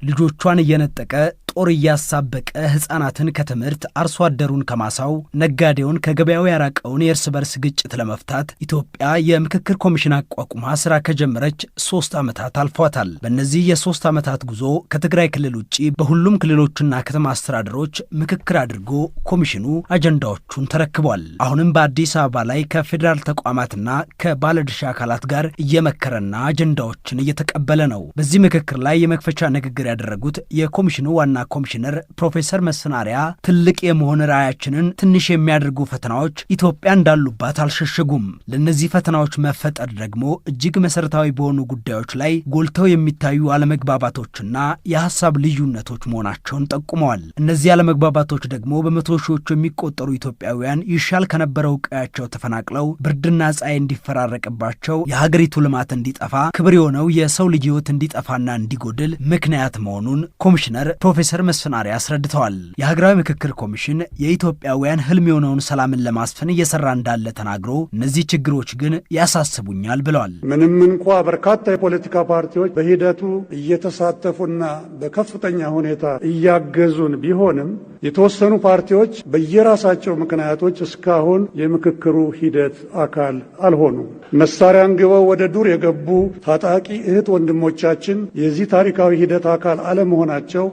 ልጆቿን እየነጠቀ ጦር ያሳበቀ ህፃናትን ከትምህርት አርሶ አደሩን ከማሳው ነጋዴውን ከገበያው ያራቀውን የእርስ በርስ ግጭት ለመፍታት ኢትዮጵያ የምክክር ኮሚሽን አቋቁማ ስራ ከጀመረች 3 ዓመታት አልፏታል። በእነዚህ የ3 ዓመታት ጉዞ ከትግራይ ክልል ውጪ በሁሉም ክልሎችና ከተማ አስተዳደሮች ምክክር አድርጎ ኮሚሽኑ አጀንዳዎቹን ተረክቧል። አሁንም በአዲስ አበባ ላይ ከፌዴራል ተቋማትና ከባለድርሻ አካላት ጋር እየመከረና አጀንዳዎችን እየተቀበለ ነው። በዚህ ምክክር ላይ የመክፈቻ ንግግር ያደረጉት የኮሚሽኑ ዋና ኮሚሽነር ፕሮፌሰር መስፍን አርአያ ትልቅ የመሆን ራዕያችንን ትንሽ የሚያደርጉ ፈተናዎች ኢትዮጵያ እንዳሉባት አልሸሸጉም። ለነዚህ ፈተናዎች መፈጠር ደግሞ እጅግ መሰረታዊ በሆኑ ጉዳዮች ላይ ጎልተው የሚታዩ አለመግባባቶችና የሐሳብ ልዩነቶች መሆናቸውን ጠቁመዋል። እነዚህ አለመግባባቶች ደግሞ በመቶ ሺዎች የሚቆጠሩ ኢትዮጵያውያን ይሻል ከነበረው ቀያቸው ተፈናቅለው ብርድና ፀሐይ እንዲፈራረቅባቸው የሀገሪቱ ልማት እንዲጠፋ ክብር የሆነው የሰው ልጅ ሕይወት እንዲጠፋና እንዲጎድል ምክንያት መሆኑን ኮሚሽነር ፕሮፌሰር መስፍን አርአያ አስረድተዋል። የሀገራዊ ምክክር ኮሚሽን የኢትዮጵያውያን ህልም የሆነውን ሰላምን ለማስፈን እየሰራ እንዳለ ተናግሮ እነዚህ ችግሮች ግን ያሳስቡኛል ብለዋል። ምንም እንኳ በርካታ የፖለቲካ ፓርቲዎች በሂደቱ እየተሳተፉና በከፍተኛ ሁኔታ እያገዙን ቢሆንም የተወሰኑ ፓርቲዎች በየራሳቸው ምክንያቶች እስካሁን የምክክሩ ሂደት አካል አልሆኑም። መሳሪያ አንግበው ወደ ዱር የገቡ ታጣቂ እህት ወንድሞቻችን የዚህ ታሪካዊ ሂደት አካል አለመሆናቸው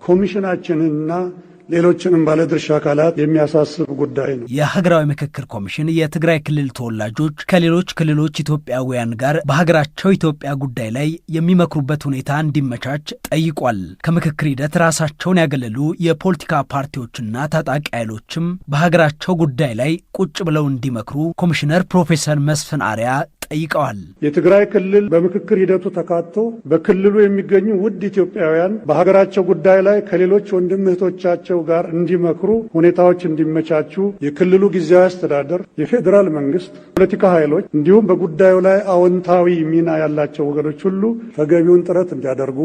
ኮሚሽናችንና ሌሎችንም ባለድርሻ አካላት የሚያሳስብ ጉዳይ ነው። የሀገራዊ ምክክር ኮሚሽን የትግራይ ክልል ተወላጆች ከሌሎች ክልሎች ኢትዮጵያውያን ጋር በሀገራቸው ኢትዮጵያ ጉዳይ ላይ የሚመክሩበት ሁኔታ እንዲመቻች ጠይቋል። ከምክክር ሂደት ራሳቸውን ያገለሉ የፖለቲካ ፓርቲዎችና ታጣቂ ኃይሎችም በሀገራቸው ጉዳይ ላይ ቁጭ ብለው እንዲመክሩ ኮሚሽነር ፕሮፌሰር መስፍን አርአያ ጠይቀዋል። የትግራይ ክልል በምክክር ሂደቱ ተካቶ በክልሉ የሚገኙ ውድ ኢትዮጵያውያን በሀገራቸው ጉዳይ ላይ ከሌሎች ወንድም እህቶቻቸው ጋር እንዲመክሩ ሁኔታዎች እንዲመቻቹ የክልሉ ጊዜያዊ አስተዳደር፣ የፌዴራል መንግስት፣ ፖለቲካ ኃይሎች እንዲሁም በጉዳዩ ላይ አዎንታዊ ሚና ያላቸው ወገኖች ሁሉ ተገቢውን ጥረት እንዲያደርጉ፣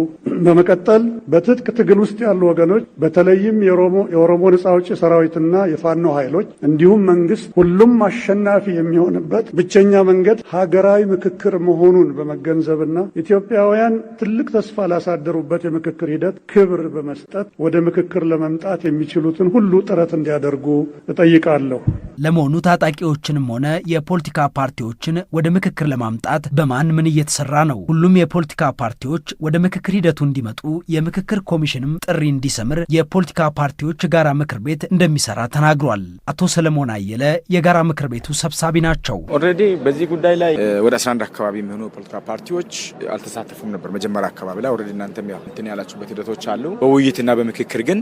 በመቀጠል በትጥቅ ትግል ውስጥ ያሉ ወገኖች በተለይም የኦሮሞ ነጻ አውጪ ሰራዊትና የፋኖ ኃይሎች እንዲሁም መንግስት ሁሉም አሸናፊ የሚሆንበት ብቸኛ መንገድ ሀገራዊ ምክክር መሆኑን በመገንዘብና ኢትዮጵያውያን ትልቅ ተስፋ ላሳደሩበት የምክክር ሂደት ክብር በመስጠት ወደ ምክክር ለመምጣት የሚችሉትን ሁሉ ጥረት እንዲያደርጉ እጠይቃለሁ። ለመሆኑ ታጣቂዎችንም ሆነ የፖለቲካ ፓርቲዎችን ወደ ምክክር ለማምጣት በማን ምን እየተሰራ ነው? ሁሉም የፖለቲካ ፓርቲዎች ወደ ምክክር ሂደቱ እንዲመጡ የምክክር ኮሚሽንም ጥሪ እንዲሰምር የፖለቲካ ፓርቲዎች የጋራ ምክር ቤት እንደሚሰራ ተናግሯል። አቶ ሰለሞን አየለ የጋራ ምክር ቤቱ ሰብሳቢ ናቸው። ኦልሬዲ በዚህ ጉዳይ ላይ ወደ 11 አካባቢ የሚሆኑ ፖለቲካ ፓርቲዎች አልተሳተፉም ነበር። መጀመሪያ አካባቢ ላይ ኦልሬዲ እናንተም ያው እንትን ያላችሁበት ሂደቶች አሉ። በውይይትና በምክክር ግን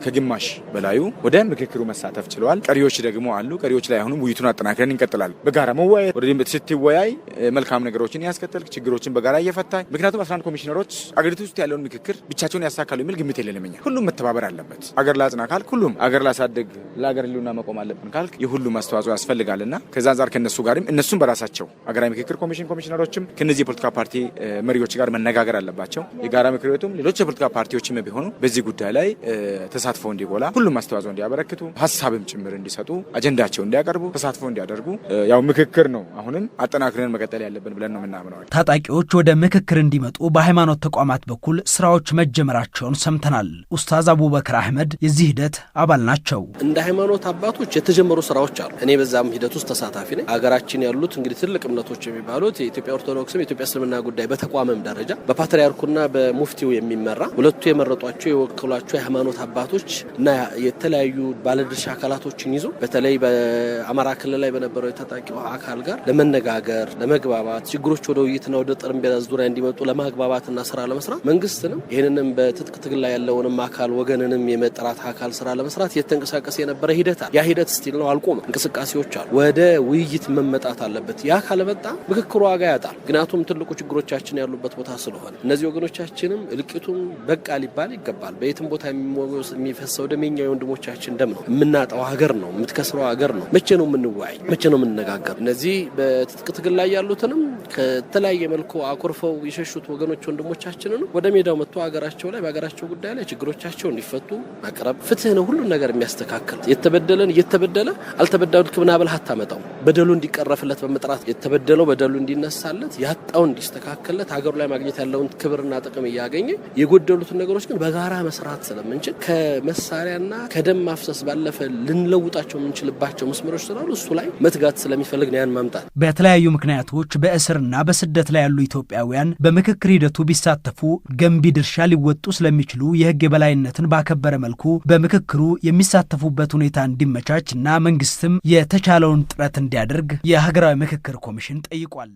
ከግማሽ በላዩ ወደ ምክክሩ መሳተፍ ችለዋል። ቀሪዎች ደግሞ አሉ። ቀሪዎች ላይ አሁንም ውይይቱን አጠናክረን እንቀጥላለን። በጋራ መወያየት ኦልሬዲ ስትወያይ መልካም ነገሮችን ያስከተል ችግሮችን በጋራ እየፈታኝ ምክንያቱም 11 ኮሚሽነሮች አገሪቱ ውስጥ ያለውን ምክክር ብቻቸውን ያሳካሉ የሚል ግምት የለንም። ሁሉም መተባበር አለበት። አገር ላጽና ካልክ ሁሉም አገር ላሳድግ ለአገር ሊሉና መቆም አለብን ካልክ የሁሉም አስተዋጽኦ ያስፈልጋልና ከዛ አንፃር ከነሱ ጋርም እነሱም በራሳቸው አገራዊ ምክክር ኮሚሽነሮችም ከነዚህ የፖለቲካ ፓርቲ መሪዎች ጋር መነጋገር አለባቸው። የጋራ ምክር ቤቱም ሌሎች የፖለቲካ ፓርቲዎችም ቢሆኑ በዚህ ጉዳይ ላይ ተሳትፎ እንዲጎላ ሁሉም አስተዋጽኦ እንዲያበረክቱ ሀሳብም ጭምር እንዲሰጡ አጀንዳቸው እንዲያቀርቡ ተሳትፎ እንዲያደርጉ ያው ምክክር ነው አሁንም አጠናክረን መቀጠል ያለብን ብለን ነው የምናምነው። ታጣቂዎች ወደ ምክክር እንዲመጡ በሃይማኖት ተቋማት በኩል ስራዎች መጀመራቸውን ሰምተናል። ኡስታዝ አቡበከር አህመድ የዚህ ሂደት አባል ናቸው። እንደ ሃይማኖት አባቶች የተጀመሩ ስራዎች አሉ። እኔ በዛም ሂደት ውስጥ ተሳታፊ ነኝ። አገራችን ያሉት እንግዲህ ትልቅ እምነቶች የሚባሉት የኢትዮጵያ ኦርቶዶክስም የኢትዮጵያ እስልምና ጉዳይ በተቋምም ደረጃ በፓትርያርኩና በሙፍቲው የሚመራ ሁለቱ የመረጧቸው የወከሏቸው የሃይማኖት አባቶች እና የተለያዩ ባለድርሻ አካላቶችን ይዞ በተለይ በአማራ ክልል ላይ በነበረው የታጣቂው አካል ጋር ለመነጋገር ለመግባባት ችግሮች ወደ ውይይትና ወደ ጠረጴዛ ዙሪያ እንዲመጡ ለማግባባትና ስራ ለመስራት መንግስትንም ይህንንም በትጥቅ ትግል ላይ ያለውንም አካል ወገንንም የመጥራት አካል ስራ ለመስራት የተንቀሳቀሰ የነበረ ሂደት አለ። ያ ሂደት ስቲል ነው አልቆመም። እንቅስቃሴዎች አሉ። ወደ ውይይት መመጣት አለበት። ያ ካልመጣ ምክክሩ ዋጋ ያጣል። ምክንያቱም ትልቁ ችግሮቻችን ያሉበት ቦታ ስለሆነ እነዚህ ወገኖቻችንም እልቂቱም በቃ ሊባል ይገባል። በየትም ቦታ የሚፈሰው ደም የኛ ወንድሞቻችን ደም ነው። የምናጣው ሀገር ነው። የምትከስረው ሀገር ነው። መቼ ነው የምንወያይ? መቼ ነው የምንነጋገር? እነዚህ በትጥቅ ትግል ላይ ያሉትንም ከተለያየ መልኩ አኩርፈው የሸሹት ወገኖች ወንድሞቻችንን ወደ ሜዳው መጥቶ ሀገራቸው ላይ በሀገራቸው ጉዳይ ላይ ችግሮቻቸው እንዲፈቱ ማቅረብ ፍትህ ነው። ሁሉን ነገር የሚያስተካክል የተበደለን እየተበደለ አልተበደልክም ና ብለህ አታመጣው። በደሉ እንዲቀረፍለት በመጥራት የተበደለው በደሉ እንዲነሳለት ያጣው እንዲስተካከልለት ሀገሩ ላይ ማግኘት ያለውን ክብርና ጥቅም እያገኘ የጎደሉትን ነገሮች ግን በጋራ መስራት ስለምንችል ከመሳሪያና ከደም ማፍሰስ ባለፈ ልንለውጣቸው የምንችልባቸው መስመሮች ስላሉ እሱ ላይ መትጋት ስለሚፈልግ ነው ያን ማምጣት። በተለያዩ ምክንያቶች በእስርና በስደት ላይ ያሉ ኢትዮጵያውያን በምክክር ሂደቱ ቢሳተፉ ገንቢ ድርሻ ሊወጡ ስለሚችሉ የህግ የበላይነትን ባከበረ መልኩ በምክክሩ የሚሳተፉበት ሁኔታ እንዲመቻችና መንግስትም የተቻለውን ጥረት እንዲያደርግ የሀገራዊ ምክክር ኮሚሽን ጠይቋል።